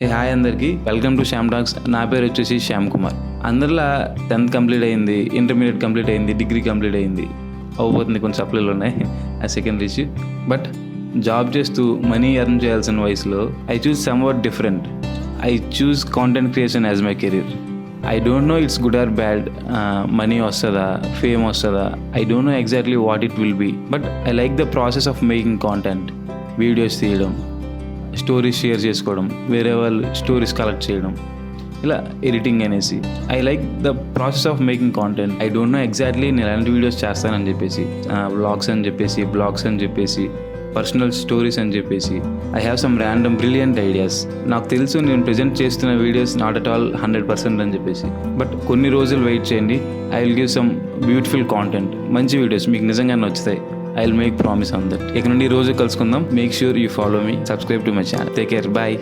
Hi అందరికీ, welcome to Shyam talks. నా పేరు వచ్చేసి శ్యామ్ కుమార్. అందరిలా 10th కంప్లీట్ అయింది, ఇంటర్మీడియట్ కంప్లీట్ అయింది, డిగ్రీ కంప్లీట్ అయింది, అవ్వబోతుంది, కొన్ని సప్లైలు ఉన్నాయి, ఆ సెకండరీ ఇష్యూ. బట్ జాబ్ చేస్తూ మనీ ఎర్న్ చేయాల్సిన వయసులో I choose somewhat different. I choose content creation as my career. I don't know it's good or bad, money వస్తుందా, ఫేమ్ వస్తుందా, I don't know exactly what it will be. But I like the process of making content. Videos తీయడం, stories share చేసుకోవడం, వేరే వాళ్ళు stories collect చేయడం, ఇలా editing అనేసి. I like the process of making content. I don't know exactly నేను ఎలాంటి videos చేస్తానని చెప్పేసి, వ్లాగ్స్ అని చెప్పేసి, బ్లాగ్స్ అని చెప్పేసి, పర్సనల్ స్టోరీస్ అని చెప్పేసి. I have some random brilliant ideas. నాకు తెలుసు నేను ప్రజెంట్ చేస్తున్న వీడియోస్ నాట్ అట్ ఆల్ 100% అని చెప్పేసి. బట్ కొన్ని రోజులు వెయిట్ చేయండి, I will give some beautiful content. మంచి వీడియోస్ మీకు నిజంగా నచ్చుతాయి. I'll make promise on that. ఇక నుండి రోజు కలుసుకుందాం. Make sure you follow me, subscribe to my channel. Take care, bye.